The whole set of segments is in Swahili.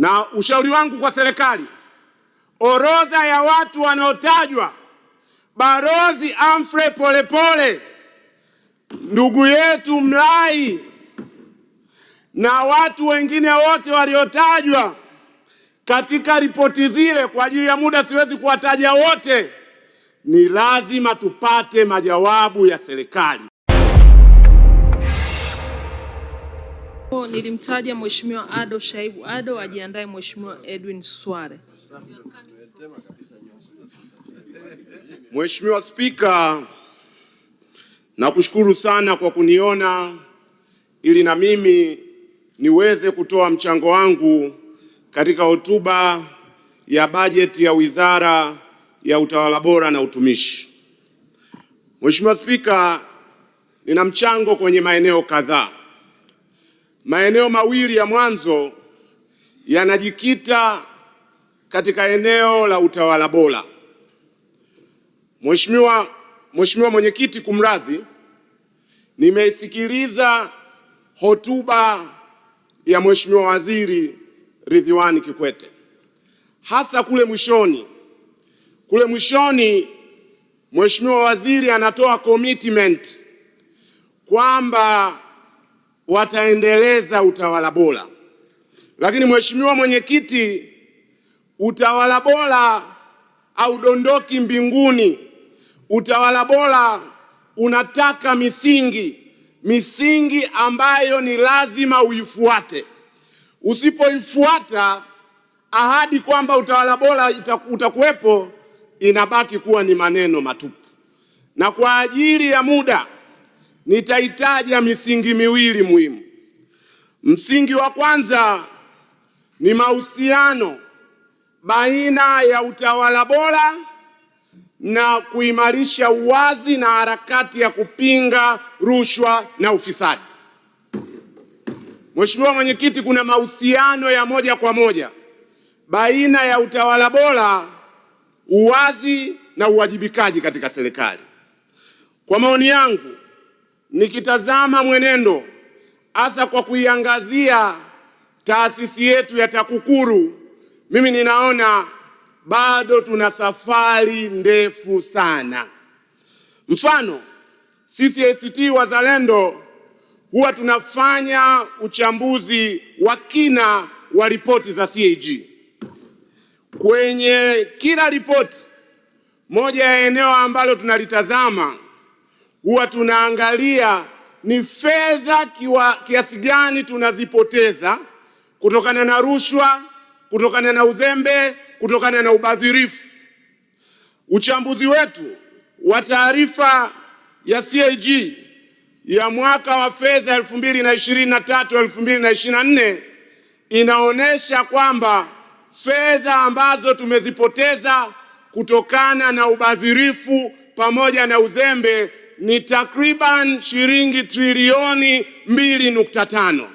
Na ushauri wangu kwa serikali, orodha ya watu wanaotajwa, Balozi Humphrey Polepole, ndugu yetu Mlai na watu wengine wote waliotajwa katika ripoti zile, kwa ajili ya muda siwezi kuwataja wote, ni lazima tupate majawabu ya serikali. Nilimtaja Mheshimiwa Ado Shaibu Ado, ajiandae Mheshimiwa Edwin Sware. Mheshimiwa Spika, nakushukuru sana kwa kuniona ili na mimi niweze kutoa mchango wangu katika hotuba ya bajeti ya Wizara ya Utawala Bora na Utumishi. Mheshimiwa Spika, nina mchango kwenye maeneo kadhaa. Maeneo mawili ya mwanzo yanajikita katika eneo la utawala bora. Mheshimiwa Mwenyekiti, kumradhi, nimeisikiliza hotuba ya Mheshimiwa Waziri Ridhiwani Kikwete. Hasa kule mwishoni Mheshimiwa Waziri anatoa commitment kwamba wataendeleza utawala bora. Lakini Mheshimiwa Mwenyekiti, utawala bora haudondoki mbinguni. Utawala bora unataka misingi ambayo ni lazima uifuate. Usipoifuata, ahadi kwamba utawala bora utakuwepo inabaki kuwa ni maneno matupu. Na kwa ajili ya muda nitaitaja misingi miwili muhimu. Msingi wa kwanza ni mahusiano baina ya utawala bora na kuimarisha uwazi na harakati ya kupinga rushwa na ufisadi. Mheshimiwa Mwenyekiti, kuna mahusiano ya moja kwa moja baina ya utawala bora, uwazi na uwajibikaji katika serikali. Kwa maoni yangu, nikitazama mwenendo hasa kwa kuiangazia taasisi yetu ya TAKUKURU, mimi ninaona bado tuna safari ndefu sana. Mfano, sisi ACT Wazalendo huwa tunafanya uchambuzi wa kina wa ripoti za CAG. Kwenye kila ripoti, moja ya eneo ambalo tunalitazama huwa tunaangalia ni fedha kiasi gani tunazipoteza kutokana na rushwa, kutokana na uzembe, kutokana na ubadhirifu. Uchambuzi wetu wa taarifa ya CAG ya mwaka wa fedha 2023-2024 inaonyesha kwamba fedha ambazo tumezipoteza kutokana na ubadhirifu pamoja na uzembe ni takriban shilingi trilioni 2.5.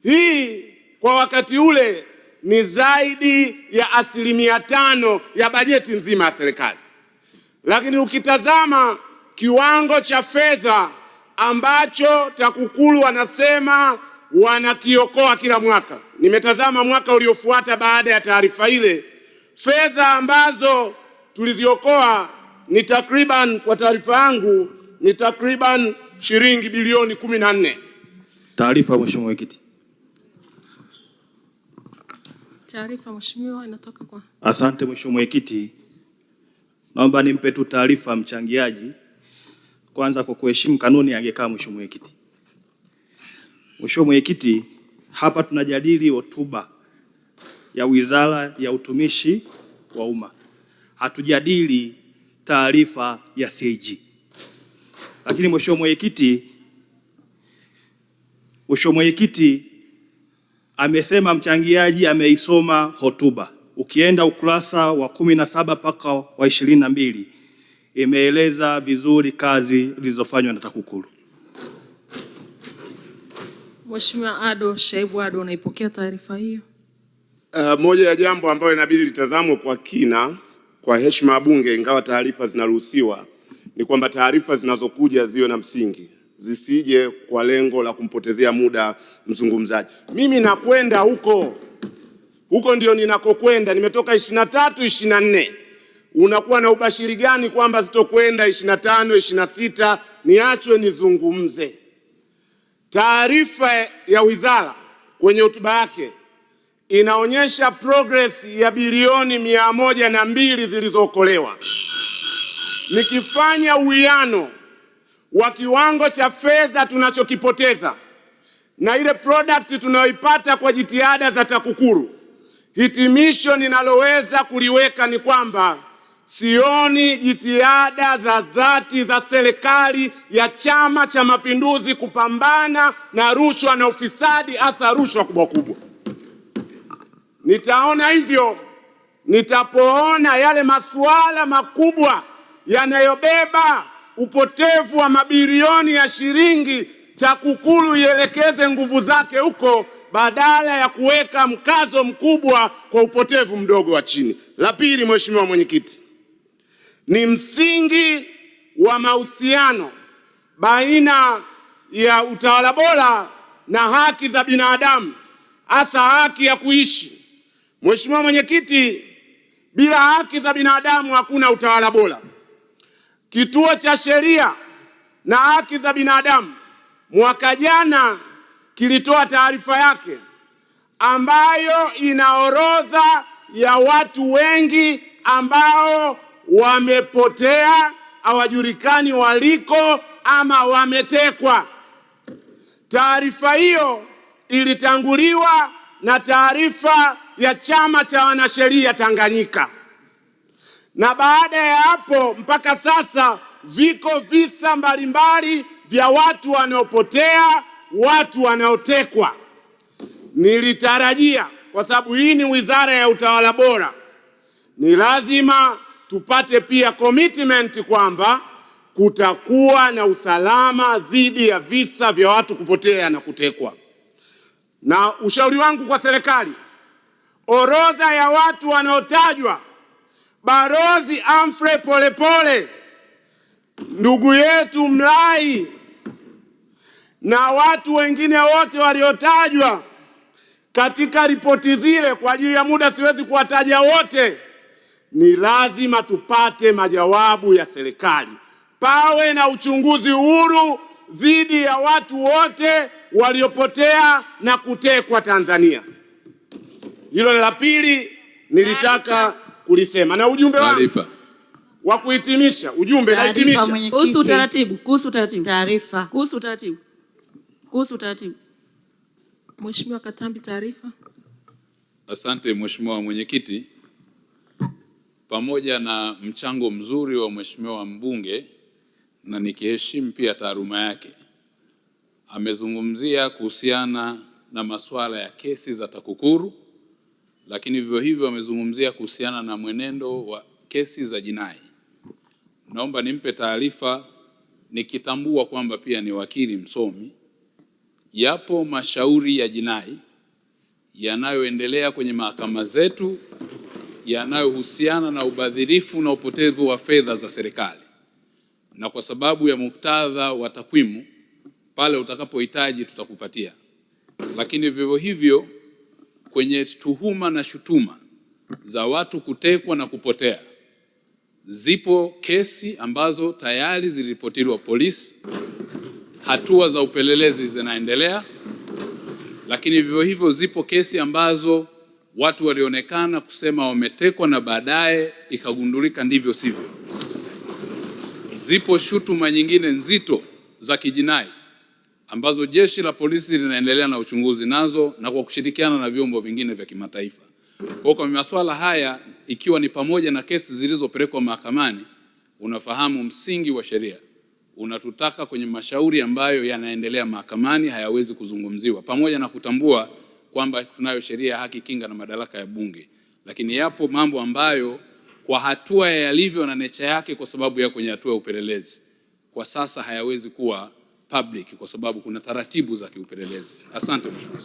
Hii kwa wakati ule ni zaidi ya 5% ya bajeti nzima ya serikali. Lakini ukitazama kiwango cha fedha ambacho TAKUKURU wanasema wanakiokoa kila mwaka, nimetazama mwaka uliofuata baada ya taarifa ile, fedha ambazo tuliziokoa ni takriban, kwa taarifa yangu, ni takriban shilingi bilioni 14. Taarifa Mheshimiwa Mwenyekiti. Taarifa Mheshimiwa inatoka kwa. Asante Mheshimiwa Mwenyekiti. Naomba nimpe tu taarifa mchangiaji. Kwanza kwa kuheshimu kanuni angekaa Mheshimiwa Mwenyekiti. Mheshimiwa Mwenyekiti, hapa tunajadili hotuba ya Wizara ya Utumishi wa Umma. Hatujadili taarifa ya CAG. Lakini Mheshimiwa Mwenyekiti amesema mchangiaji ameisoma hotuba. Ukienda ukurasa wa 17 mpaka wa 22 imeeleza vizuri kazi zilizofanywa na TAKUKURU. Mheshimiwa Ado Shaibu Ado, unaipokea taarifa hiyo? Moja ya jambo ambayo inabidi litazamwe kwa kina kwa heshima ya Bunge, ingawa taarifa zinaruhusiwa, ni kwamba taarifa zinazokuja ziwe na msingi, zisije kwa lengo la kumpotezea muda mzungumzaji. Mimi nakwenda huko Huko ndio ninakokwenda, nimetoka 23, 24. Unakuwa na ubashiri gani kwamba zitokwenda 25, 26? Niachwe nizungumze. Taarifa ya wizara kwenye hotuba yake inaonyesha progress ya bilioni 102 zilizookolewa. Nikifanya uwiano wa kiwango cha fedha tunachokipoteza na ile product tunayoipata kwa jitihada za TAKUKURU, hitimisho ninaloweza kuliweka ni kwamba sioni jitihada za dhati za serikali ya Chama cha Mapinduzi kupambana na rushwa na ufisadi, hasa rushwa kubwa kubwa. Nitaona hivyo nitapoona yale masuala makubwa yanayobeba upotevu wa mabilioni ya shilingi TAKUKURU ielekeze nguvu zake huko badala ya kuweka mkazo mkubwa kwa upotevu mdogo wa chini. La pili, Mheshimiwa Mwenyekiti, ni msingi wa mahusiano baina ya utawala bora na haki za binadamu, hasa haki ya kuishi. Mheshimiwa Mwenyekiti, bila haki za binadamu hakuna utawala bora. Kituo cha Sheria na Haki za Binadamu mwaka jana kilitoa taarifa yake ambayo ina orodha ya watu wengi ambao wamepotea, hawajulikani waliko ama wametekwa. Taarifa hiyo ilitanguliwa na taarifa ya Chama cha Wanasheria Tanganyika, na baada ya hapo mpaka sasa viko visa mbalimbali vya watu wanaopotea, watu wanaotekwa. Nilitarajia, kwa sababu hii ni wizara ya utawala bora, ni lazima tupate pia commitment kwamba kutakuwa na usalama dhidi ya visa vya watu kupotea na kutekwa. Na ushauri wangu kwa serikali, orodha ya watu wanaotajwa, Balozi Humphrey Polepole, ndugu yetu Mlai na watu wengine wote waliotajwa katika ripoti zile, kwa ajili ya muda siwezi kuwataja wote, ni lazima tupate majawabu ya serikali. Pawe na uchunguzi huru dhidi ya watu wote waliopotea na kutekwa Tanzania. Hilo la pili nilitaka kulisema, na ujumbe wangu wa kuhitimisha, ujumbe nahitimisha kuhusu utaratibu. Mheshimiwa Katambi, taarifa. Asante Mheshimiwa Mwenyekiti, pamoja na mchango mzuri wa Mheshimiwa mbunge na nikiheshimu pia taaluma yake, amezungumzia kuhusiana na masuala ya kesi za TAKUKURU, lakini vivyo hivyo amezungumzia kuhusiana na mwenendo wa kesi za jinai. Naomba nimpe taarifa, nikitambua kwamba pia ni wakili msomi, yapo mashauri ya jinai yanayoendelea kwenye mahakama zetu yanayohusiana na ubadhirifu na upotevu wa fedha za serikali, na kwa sababu ya muktadha wa takwimu, pale utakapohitaji tutakupatia. Lakini vivyo hivyo kwenye tuhuma na shutuma za watu kutekwa na kupotea, zipo kesi ambazo tayari ziliripotiwa polisi, hatua za upelelezi zinaendelea. Lakini vivyo hivyo zipo kesi ambazo watu walionekana kusema wametekwa na baadaye ikagundulika ndivyo sivyo. Zipo shutuma nyingine nzito za kijinai ambazo jeshi la polisi linaendelea na uchunguzi nazo na kwa kushirikiana na vyombo vingine vya kimataifa. Kwa masuala haya, ikiwa ni pamoja na kesi zilizopelekwa mahakamani, unafahamu msingi wa sheria unatutaka kwenye mashauri ambayo yanaendelea mahakamani hayawezi kuzungumziwa, pamoja na kutambua kwamba tunayo sheria ya haki, kinga na madaraka ya Bunge. Lakini yapo mambo ambayo kwa hatua yalivyo na nature yake, kwa sababu ya kwenye hatua ya upelelezi, kwa sasa hayawezi kuwa public kwa sababu kuna taratibu za kiupelelezi. Asante Mheshimiwa.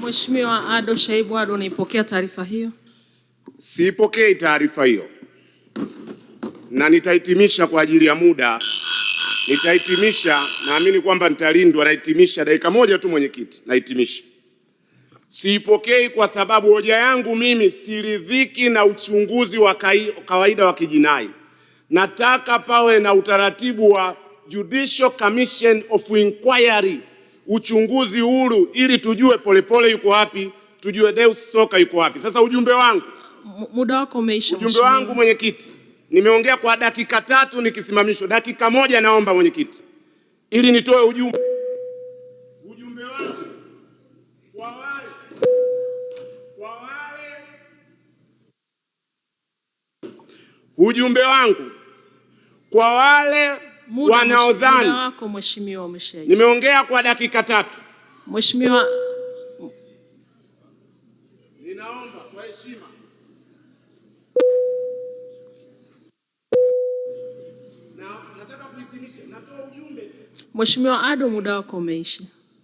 Mheshimiwa Ado Shaibu Ado, unaipokea taarifa hiyo? Siipokei taarifa hiyo, na nitahitimisha kwa ajili ya muda. Nitahitimisha, naamini kwamba nitalindwa. Nahitimisha dakika moja tu Mwenyekiti, nahitimisha. Siipokei kwa sababu hoja yangu mimi siridhiki na uchunguzi wa kawaida wa kijinai. Nataka pawe na utaratibu wa Judicial Commission of Inquiry, uchunguzi huru, ili tujue Polepole yuko wapi, tujue Deus Soka yuko wapi. Sasa ujumbe wangu, muda wako umeisha. Ujumbe wangu mwenyekiti, nimeongea kwa dakika 3 nikisimamishwa. Dakika 1 naomba mwenyekiti, ili nitoe ujumbe wangu ujumbe wangu kwa wale wanaodhani. Muda wako mheshimiwa umeshaisha. Nimeongea kwa dakika 3. Mheshimiwa, ninaomba kwa heshima. Nataka kuhitimisha, natoa ujumbe. Mheshimiwa Ado, muda wako umeisha.